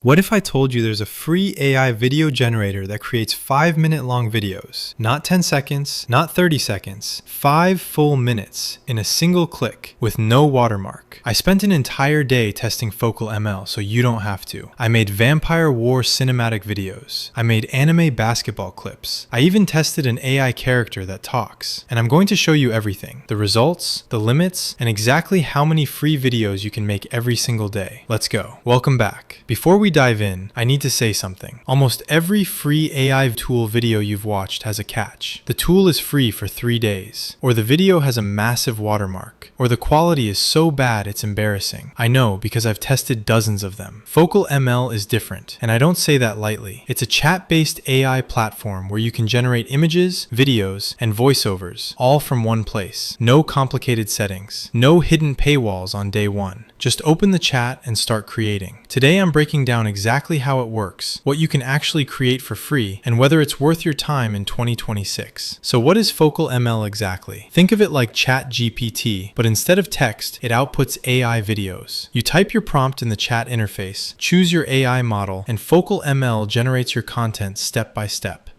What if I told you there's a free AI video generator that creates 5-minute long videos? Not 10 seconds, not 30 seconds, 5 full minutes in a single click with no watermark. I spent an entire day testing FocalML so you don't have to. I made Vampire War cinematic videos. I made anime basketball clips. I even tested an AI character that talks. And I'm going to show you everything. The results, the limits, and exactly how many free videos you can make every single day. Let's go. Welcome back. Before we dive in, I need to say something. Almost every free AI tool video you've watched has a catch. The tool is free for 3 days, or the video has a massive watermark, or the quality is so bad it's embarrassing. I know because I've tested dozens of them. FocalML is different, and I don't say that lightly. It's a chat-based AI platform where you can generate images, videos, and voiceovers, all from one place. No complicated settings. No hidden paywalls on day one. Just open the chat and start creating. Today I'm breaking down exactly how it works, what you can actually create for free, and whether it's worth your time in 2026. So what is FocalML exactly? Think of it like ChatGPT, but instead of text, it outputs AI videos. You type your prompt in the chat interface, choose your AI model, and FocalML generates your content step by step.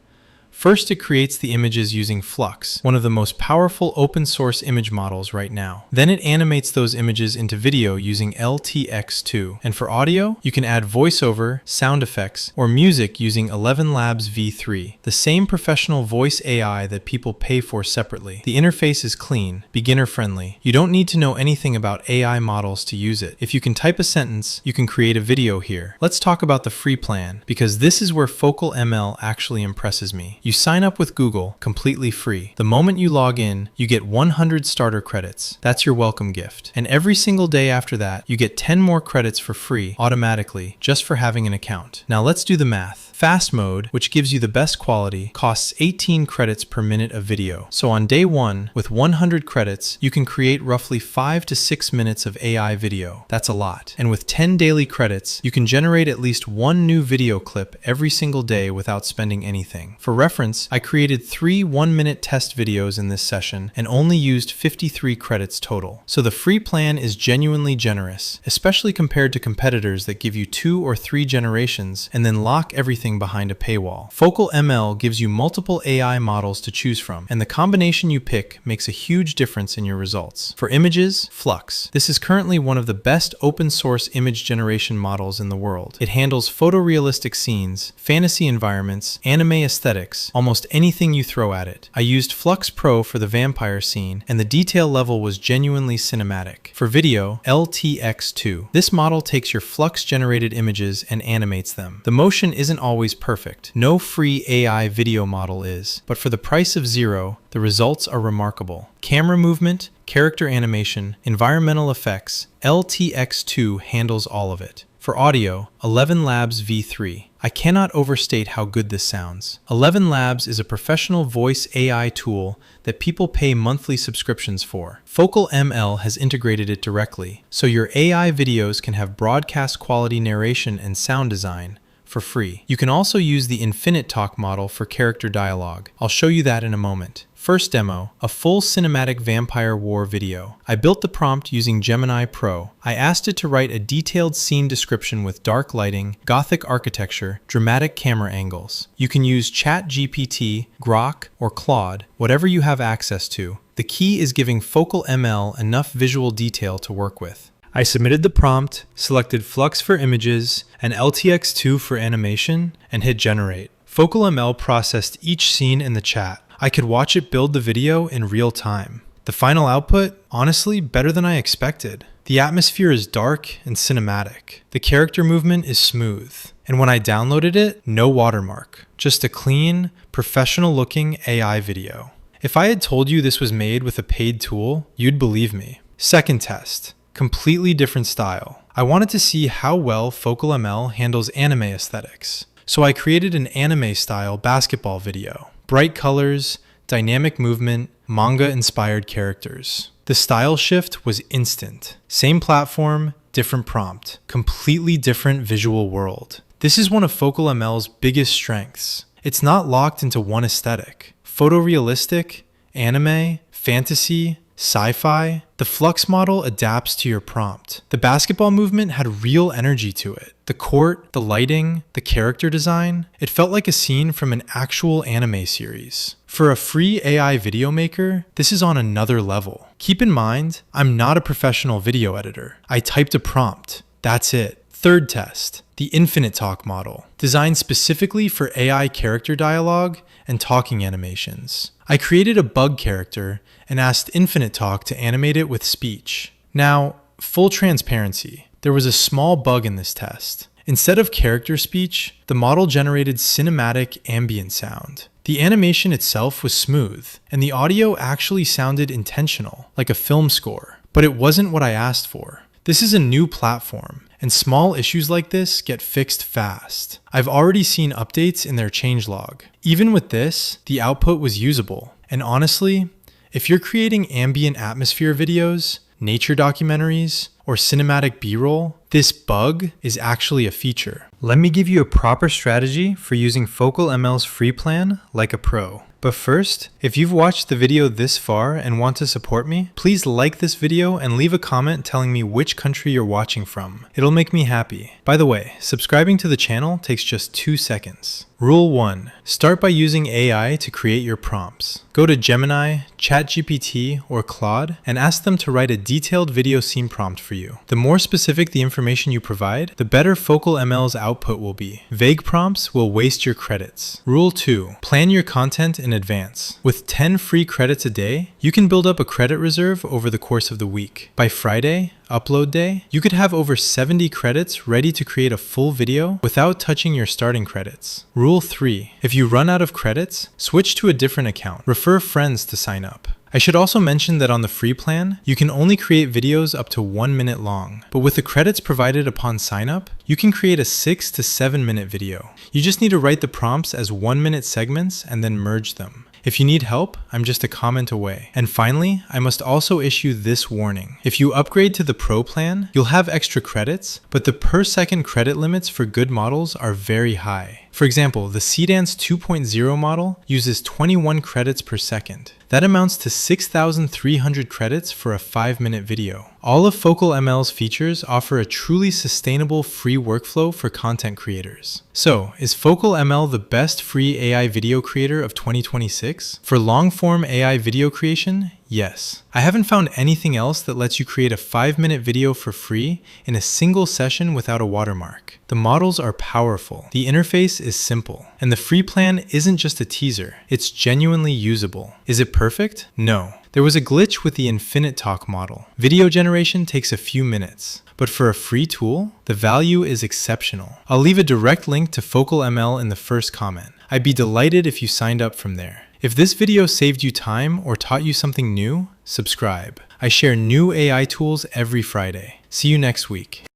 First, it creates the images using Flux, one of the most powerful open source image models right now. Then it animates those images into video using LTX2. And for audio, you can add voiceover, sound effects, or music using 11 Labs v3, the same professional voice AI that people pay for separately. The interface is clean, beginner friendly. You don't need to know anything about AI models to use it. If you can type a sentence, you can create a video here. Let's talk about the free plan, because this is where FocalML actually impresses me. You sign up with Google, completely free. The moment you log in, you get 100 starter credits. That's your welcome gift. And every single day after that, you get 10 more credits for free, automatically, just for having an account. Now let's do the math. Fast mode, which gives you the best quality, costs 18 credits per minute of video. So on day 1, with 100 credits, you can create roughly 5 to 6 minutes of AI video. That's a lot. And with 10 daily credits, you can generate at least one new video clip every single day without spending anything. For reference, I created 3 1-minute test videos in this session and only used 53 credits total. So the free plan is genuinely generous, especially compared to competitors that give you 2 or 3 generations and then lock everything behind a paywall. FocalML gives you multiple AI models to choose from, and the combination you pick makes a huge difference in your results. For images, Flux. This is currently one of the best open source image generation models in the world. It handles photorealistic scenes, fantasy environments, anime aesthetics, almost anything you throw at it. I used Flux Pro for the vampire scene, and the detail level was genuinely cinematic. For video, LTX2. This model takes your Flux generated images and animates them. The motion isn't always perfect. No free AI video model is, but for the price of 0, the results are remarkable. Camera movement, character animation, environmental effects, LTX2 handles all of it. For audio, 11 Labs v3. I cannot overstate how good this sounds. 11 Labs is a professional voice AI tool that people pay monthly subscriptions for. FocalML has integrated it directly, so your AI videos can have broadcast quality narration and sound design for free. You can also use the Infinite Talk model for character dialogue. I'll show you that in a moment. First demo, a full cinematic Vampire War video. I built the prompt using Gemini Pro. I asked it to write a detailed scene description with dark lighting, gothic architecture, dramatic camera angles. You can use ChatGPT, Grok, or Claude, whatever you have access to. The key is giving FocalML enough visual detail to work with. I submitted the prompt, selected Flux for images, and LTX2 for animation, and hit generate. FocalML processed each scene in the chat. I could watch it build the video in real time. The final output, honestly, better than I expected. The atmosphere is dark and cinematic. The character movement is smooth. And when I downloaded it, no watermark. Just a clean, professional-looking AI video. If I had told you this was made with a paid tool, you'd believe me. Second test. Completely different style. I wanted to see how well FocalML handles anime aesthetics. So I created an anime-style basketball video. Bright colors, dynamic movement, manga-inspired characters. The style shift was instant. Same platform, different prompt. Completely different visual world. This is one of FocalML's biggest strengths. It's not locked into one aesthetic. Photorealistic, anime, fantasy, sci-fi. The Flux model adapts to your prompt. The basketball movement had real energy to it. The court, the lighting, the character design, it felt like a scene from an actual anime series. For a free AI video maker, this is on another level. Keep in mind, I'm not a professional video editor. I typed a prompt. That's it. Third test, the Infinite Talk model, designed specifically for AI character dialogue and talking animations. I created a bug character and asked Infinite Talk to animate it with speech. Now, full transparency, there was a small bug in this test. Instead of character speech, the model generated cinematic ambient sound. The animation itself was smooth, and the audio actually sounded intentional, like a film score. But it wasn't what I asked for. This is a new platform, and small issues like this get fixed fast. I've already seen updates in their changelog. Even with this, the output was usable. And honestly, if you're creating ambient atmosphere videos, nature documentaries, or cinematic B-roll, this bug is actually a feature. Let me give you a proper strategy for using FocalML's free plan like a pro. But first, if you've watched the video this far and want to support me, please like this video and leave a comment telling me which country you're watching from. It'll make me happy. By the way, subscribing to the channel takes just 2 seconds. Rule 1. Start by using AI to create your prompts. Go to Gemini, ChatGPT, or Claude and ask them to write a detailed video scene prompt for you. The more specific the information you provide, the better FocalML's output will be. Vague prompts will waste your credits. Rule 2. Plan your content in advance. With 10 free credits a day, you can build up a credit reserve over the course of the week. By Friday, upload day, you could have over 70 credits ready to create a full video without touching your starting credits. Rule 3. If you run out of credits, switch to a different account. Refer friends to sign up. I should also mention that on the free plan, you can only create videos up to 1 minute long. But with the credits provided upon sign up, you can create a 6 to 7 minute video. You just need to write the prompts as 1 minute segments and then merge them. If you need help, I'm just a comment away. And finally, I must also issue this warning. If you upgrade to the Pro plan, you'll have extra credits, but the per second credit limits for good models are very high. For example, the Cdance 2.0 model uses 21 credits per second. That amounts to 6,300 credits for a 5-minute video. All of FocalML's features offer a truly sustainable free workflow for content creators. So, is FocalML the best free AI video creator of 2026? For long-form AI video creation, yes. I haven't found anything else that lets you create a 5-minute video for free in a single session without a watermark. The models are powerful, the interface is simple, and the free plan isn't just a teaser, it's genuinely usable. Is it perfect? No. There was a glitch with the Infinite Talk model. Video generation takes a few minutes, but for a free tool, the value is exceptional. I'll leave a direct link to FocalML in the first comment. I'd be delighted if you signed up from there. If this video saved you time or taught you something new, subscribe. I share new AI tools every Friday. See you next week.